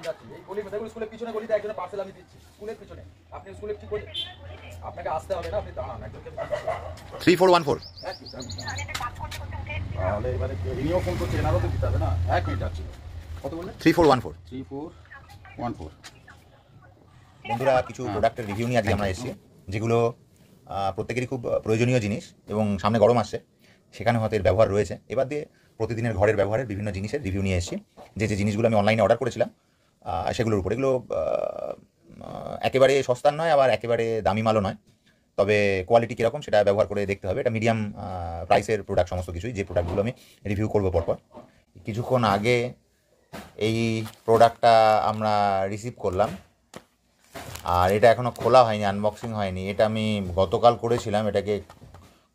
যাচ্ছি এই গলি দেখুন স্কুলের পিছনে গলিতে একজনের পার্সেল আমি দিচ্ছি স্কুলের পিছনে আপনি স্কুলে ঠিক করে আপনাকে আসতে হবে না আপনি দাঁড়ান একজনকে 3414 তাহলে এবারে ইনিও ফোন করছে এনারও তো দিতে হবে না 1 মিনিট আছে কত বললেন 3414 3414 বন্ধুরা কিছু প্রোডাক্টের রিভিউ নিয়ে আজকে আমরা এসেছি যেগুলো প্রত্যেকেরই খুব প্রয়োজনীয় জিনিস এবং সামনে গরম আসছে সেখানে হয়তো এর ব্যবহার রয়েছে। এবার দিয়ে প্রতিদিনের ঘরের ব্যবহারের বিভিন্ন জিনিসের রিভিউ নিয়ে এসেছি যে জিনিসগুলো আমি অনলাইনে অর্ডার করেছিলাম সেগুলোর উপর। এগুলো একেবারে সস্তার নয় আবার একেবারে দামি মালও নয়, তবে কোয়ালিটি কীরকম সেটা ব্যবহার করে দেখতে হবে। এটা মিডিয়াম প্রাইসের প্রোডাক্ট সমস্ত কিছুই, যে প্রোডাক্টগুলো আমি রিভিউ করবো পরপর। কিছুক্ষণ আগে এই প্রোডাক্টটা আমরা রিসিভ করলাম আর এটা এখনও খোলা হয়নি, আনবক্সিং হয়নি। এটা আমি গতকাল করেছিলাম, এটাকে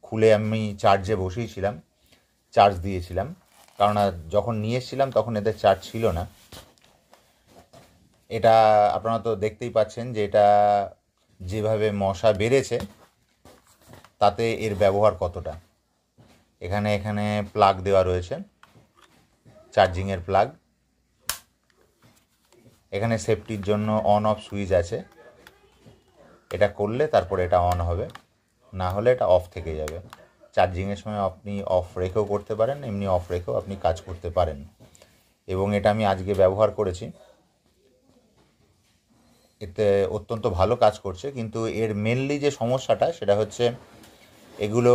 খুলে আমি চার্জে বসিয়েছিলাম, চার্জ দিয়েছিলাম, কারণ যখন নিয়ে এসেছিলাম তখন এদের চার্জ ছিল না। এটা আপনারা তো দেখতেই পাচ্ছেন যে এটা যেভাবে মশা বেড়েছে তাতে এর ব্যবহার কতটা। এখানে প্লাগ দেওয়া রয়েছে, চার্জিংয়ের প্লাগ। এখানে সেফটির জন্য অন অফ সুইচ আছে, এটা করলে তারপরে এটা অন হবে, না হলে এটা অফ থেকে যাবে। চার্জিংয়ের সময় আপনি অফ রেখেও করতে পারেন, এমনি অফ রেখেও আপনি কাজ করতে পারেন। এবং এটা আমি আজকে ব্যবহার করেছি, এতে অত্যন্ত ভালো কাজ করছে। কিন্তু এর মেনলি যে সমস্যাটা সেটা হচ্ছে এগুলো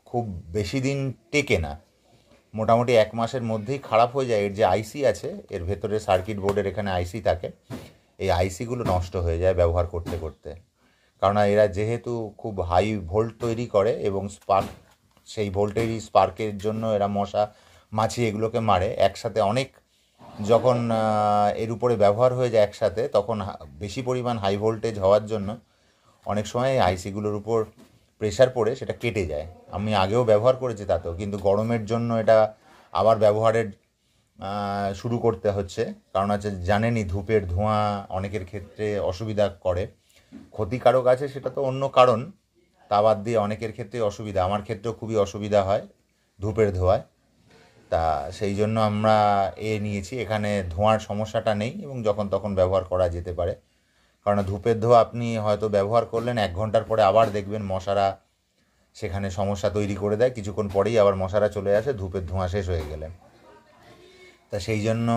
খুব বেশি দিন টেকে না, মোটামুটি 1 মাসের মধ্যেই খারাপ হয়ে যায়। এর যে আইসি আছে, এর ভেতরে সার্কিট বোর্ডের এখানে আইসি থাকে, এই আইসিগুলো নষ্ট হয়ে যায় ব্যবহার করতে করতে। কারণ এরা যেহেতু খুব হাই ভোল্ট তৈরি করে এবং স্পার্ক, সেই ভোল্টেজই স্পার্কের জন্য এরা মশা মাছি এগুলোকে মারে একসাথে। অনেক যখন এর উপরে ব্যবহার হয়ে যায় একসাথে, তখন বেশি পরিমাণ হাই ভোল্টেজ হওয়ার জন্য অনেক সময় আইসিগুলোর উপর প্রেশার পড়ে সেটা কেটে যায়। আমি আগেও ব্যবহার করেছি তাতেও, কিন্তু গরমের জন্য এটা আবার ব্যবহারের শুরু করতে হচ্ছে। কারণ হচ্ছে জানেনই ধূপের ধোঁয়া অনেকের ক্ষেত্রে অসুবিধা করে, ক্ষতিকারক আছে সেটা তো অন্য কারণ, তা বাদ দিয়ে অনেকের ক্ষেত্রে অসুবিধা, আমার ক্ষেত্রেও খুবই অসুবিধা হয় ধূপের ধোঁয়ায়। তা সেই জন্য আমরা নিয়েছি, এখানে ধোঁয়ার সমস্যাটা নেই এবং যখন তখন ব্যবহার করা যেতে পারে। কারণ ধূপের ধোঁয়া আপনি হয়তো ব্যবহার করলেন 1 ঘন্টার পরে আবার দেখবেন মশারা সেখানে সমস্যা তৈরি করে দেয়, কিছুক্ষণ পরেই আবার মশারা চলে আসে ধূপের ধোঁয়া শেষ হয়ে গেলে। তা সেই জন্য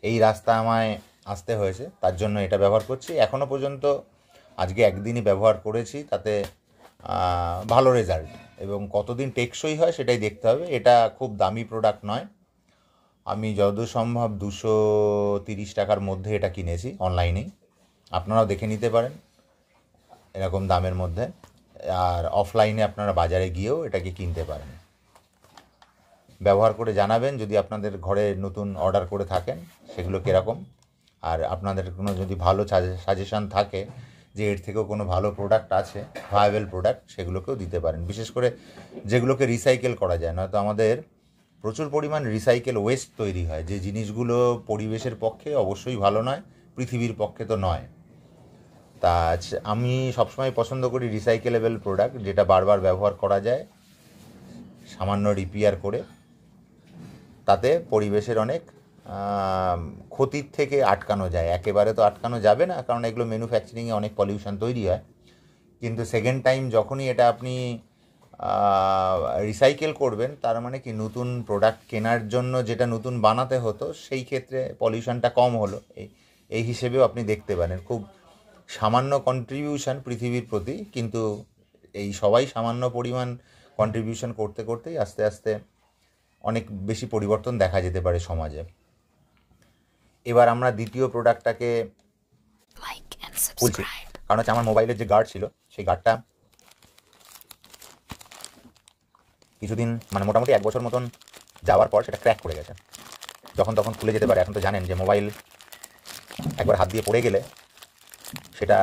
এই রাস্তা আমায় আসতে হয়েছে, তার জন্য এটা ব্যবহার করছি। এখনও পর্যন্ত আজকে একদিনই ব্যবহার করেছি, তাতে ভালো রেজাল্ট। এবং কতদিন টেকসই হয় সেটাই দেখতে হবে। এটা খুব দামি প্রোডাক্ট নয়, আমি যতদূর সম্ভব 230 টাকার মধ্যে এটা কিনেছি অনলাইনেই, আপনারাও দেখে নিতে পারেন এরকম দামের মধ্যে। আর অফলাইনে আপনারা বাজারে গিয়েও এটাকে কিনতে পারেন। ব্যবহার করে জানাবেন যদি আপনাদের ঘরে নতুন অর্ডার করে থাকেন সেগুলো কীরকম, আর আপনাদের কোনো যদি ভালো সাজেশান থাকে যে এর থেকেও কোনো ভালো প্রোডাক্ট আছে, ভায়াবেল প্রোডাক্ট, সেগুলোকেও দিতে পারেন। বিশেষ করে যেগুলোকে রিসাইকেল করা যায়, নয়তো আমাদের প্রচুর পরিমাণ রিসাইকেল ওয়েস্ট তৈরি হয়, যে জিনিসগুলো পরিবেশের পক্ষে অবশ্যই ভালো নয়, পৃথিবীর পক্ষে তো নয়। তা আমি সবসময় পছন্দ করি রিসাইকেলেবল প্রোডাক্ট, যেটা বারবার ব্যবহার করা যায় সামান্য রিপেয়ার করে। তাতে পরিবেশের অনেক ক্ষতির থেকে আটকানো যায়। একেবারে তো আটকানো যাবে না, কারণ এগুলো ম্যানুফ্যাকচারিংয়ে অনেক পলিউশন তৈরি হয়, কিন্তু সেকেন্ড টাইম যখনই এটা আপনি রিসাইকেল করবেন, তার মানে কি নতুন প্রোডাক্ট কেনার জন্য যেটা নতুন বানাতে হতো সেই ক্ষেত্রে পলিউশনটা কম হলো, এই হিসেবেও আপনি দেখতে পারেন। খুব সামান্য কন্ট্রিবিউশন পৃথিবীর প্রতি, কিন্তু এই সবাই সামান্য পরিমাণ কন্ট্রিবিউশন করতে করতেই আস্তে আস্তে অনেক বেশি পরিবর্তন দেখা যেতে পারে সমাজে। এবার আমরা দ্বিতীয় প্রোডাক্টটাকে খুলছি, কারণ হচ্ছে আমার মোবাইলের যে গার্ড ছিল সেই গার্ডটা কিছুদিন মানে মোটামুটি 1 বছর মতন যাওয়ার পর সেটা ক্র্যাক করে গেছে, যখন তখন খুলে যেতে পারে। এখন তো জানেন যে মোবাইল একবার হাত দিয়ে পড়ে গেলে সেটা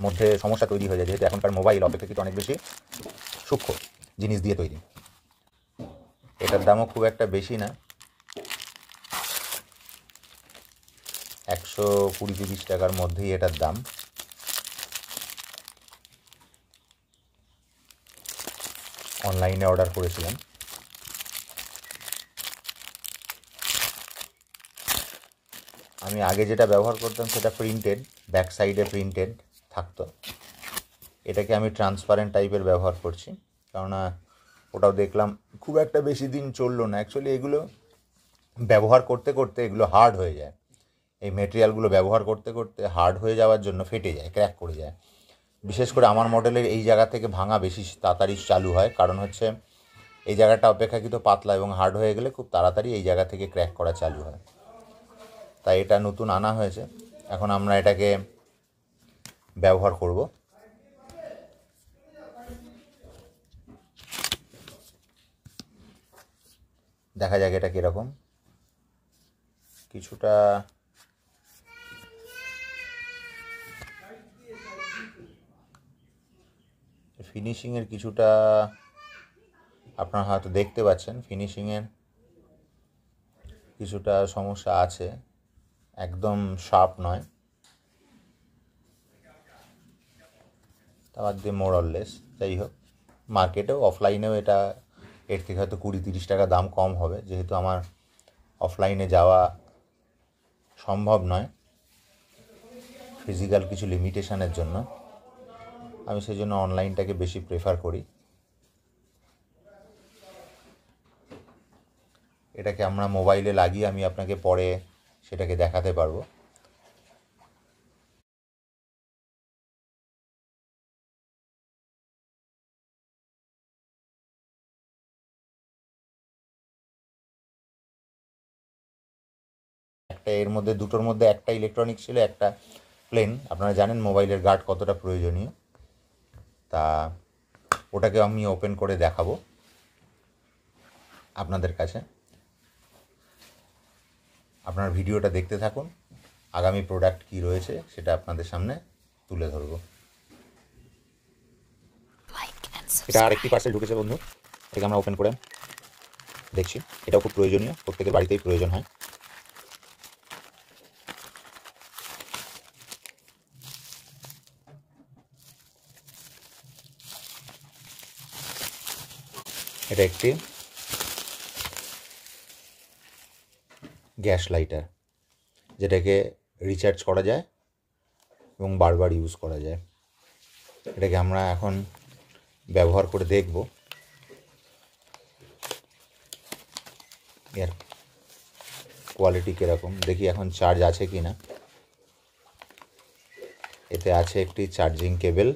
মধ্যে সমস্যা তৈরি হয়ে যায়, যেহেতু এখনকার মোবাইল অপেক্ষাকৃত অনেক বেশি সূক্ষ্ম জিনিস দিয়ে তৈরি। এটার দামও খুব একটা বেশি না, 120-30 টাকার মধ্যেই এটার দাম। অনলাইনে অর্ডার করেছিলাম। আমি আগে যেটা ব্যবহার করতাম সেটা প্রিন্টেড, ব্যাক সাইডে প্রিন্টেড থাকতো। এটাকে আমি ট্রান্সপারেন্ট টাইপের ব্যবহার করছি, কেননা ওটাও দেখলাম খুব একটা বেশি দিন চললো না। অ্যাকচুয়ালি এগুলো ব্যবহার করতে করতে এগুলো হার্ড হয়ে যায়, এই মেটেরিয়ালগুলো ব্যবহার করতে করতে হার্ড হয়ে যাওয়ার জন্য ফেটে যায়, ক্র্যাক করে যায়। বিশেষ করে আমার মডেলের এই জায়গা থেকে ভাঙা বেশি তাড়াতাড়ি চালু হয়, কারণ হচ্ছে এই জায়গাটা অপেক্ষাকৃত পাতলা এবং হার্ড হয়ে গেলে খুব তাড়াতাড়ি এই জায়গা থেকে ক্র্যাক করা চালু হয়। তাই এটা নতুন আনা হয়েছে, এখন আমরা এটাকে ব্যবহার করব। দেখা যাক এটা কীরকম। কিছুটা ফিনিশিংয়ের কিছুটা আপনারা হয়তো দেখতে পাচ্ছেন, ফিনিশিংয়ের কিছুটা সমস্যা আছে, একদম শার্প নয়। তা বাদ দিয়ে মোরলেস যাই হোক, মার্কেটেও অফলাইনেও এটা এর থেকে হয়তো 20-30 টাকা দাম কম হবে, যেহেতু আমার অফলাইনে যাওয়া সম্ভব নয় ফিজিক্যাল কিছু লিমিটেশনের জন্য। আমি সেই জন্য অনলাইনটাকে বেশি প্রেফার করি। এটাকে আমরা মোবাইলে লাগিয়ে আমি আপনাকে পরে সেটাকে দেখাতে পারবো। একটা এর মধ্যে দুটোর মধ্যে একটা ইলেকট্রনিক ছিল, একটা প্লেন। আপনারা জানেন মোবাইলের গার্ড কতটা প্রয়োজনীয়, তা ওটাকে আমি ওপেন করে দেখাবো আপনাদের কাছে। আপনার ভিডিওটা দেখতে থাকুন, আগামী প্রোডাক্ট কী রয়েছে সেটা আপনাদের সামনে তুলে ধরবো। এটা আর একটি পার্সেল ঢুকেছে বন্ধু, এটাকে আমরা ওপেন করে দেখছি। এটাও খুব প্রয়োজনীয়, প্রত্যেকের বাড়িতেই প্রয়োজন হয়। এটা একটি গ্যাস লাইটার, যেটাকে রিচার্জ করা যায় এবং বারবার ইউজ করা যায়। এটাকে আমরা এখন ব্যবহার করে দেখব এর কোয়ালিটি কীরকম। দেখি এখন চার্জ আছে কি না। এতে আছে একটি চার্জিং কেবল,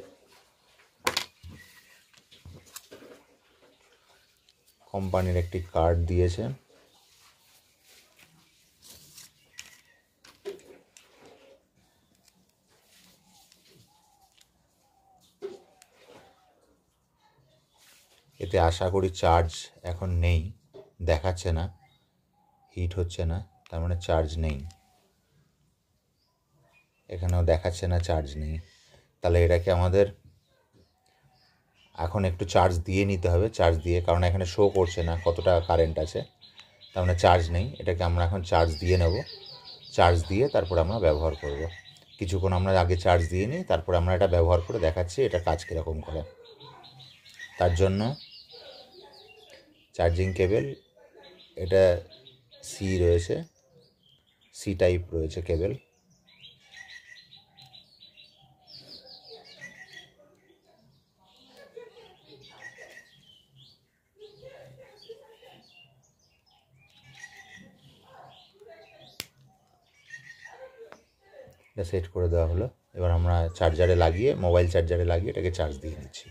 কোম্পানির একটি কার্ড দিয়েছে। এতে আশা করি চার্জ এখন নেই, দেখাচ্ছে না, হিট হচ্ছে না, তার মানে চার্জ নেই। এখানেও দেখাচ্ছে না চার্জ নেই। তাহলে এটাকে আমাদের এখন একটু চার্জ দিয়ে নিতে হবে, চার্জ দিয়ে, কারণ এখানে শো করছে না কতটা কারেন্ট আছে, তার মানে চার্জ নেই। এটাকে আমরা এখন চার্জ দিয়ে নেব, চার্জ দিয়ে তারপর আমরা ব্যবহার করব। কিছুক্ষণ আমরা আগে চার্জ দিয়ে নিই, তারপর আমরা এটা ব্যবহার করে দেখাচ্ছি এটা কাজ কীরকম করে। তার জন্য চার্জিং কেবল, এটা সি রয়েছে, সি টাইপ রয়েছে কেবল। এটা সেট করে দেওয়া হলো। এবার আমরা চার্জারে লাগিয়ে, মোবাইল চার্জারে লাগিয়ে এটাকে চার্জ দিয়ে নিচ্ছি,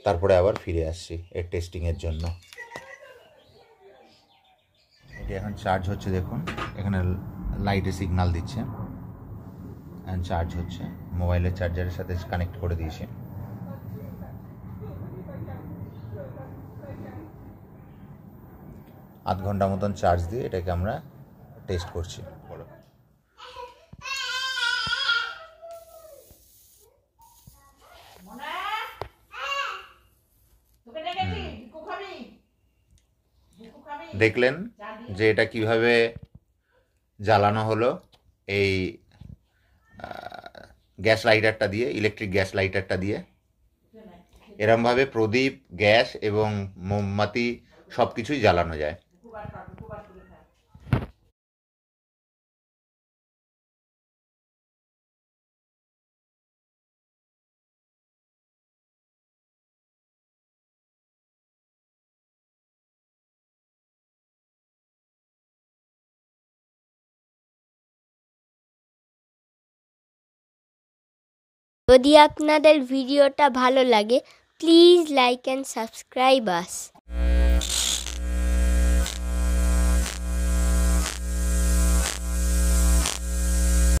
তারপরে আবার ফিরে আসছি এর টেস্টিংয়ের জন্য। এটি এখন চার্জ হচ্ছে, দেখুন এখানে লাইটে সিগন্যাল দিচ্ছে, অ্যান্ড চার্জ হচ্ছে। মোবাইলের চার্জারের সাথে কানেক্ট করে দিয়েছি। আধ ঘন্টা মতন চার্জ দিয়ে এটাকে আমরা টেস্ট করছি। বলো। দেখলেন যে এটা কিভাবে জ্বালানো হলো এই গ্যাস লাইটারটা দিয়ে, ইলেকট্রিক গ্যাস লাইটারটা দিয়ে। এরমভাবে প্রদীপ, গ্যাস এবং মোমবাতি সব কিছুই জ্বালানো যায়। যদি আপনাদের ভিডিওটা ভালো লাগে please like and subscribe us.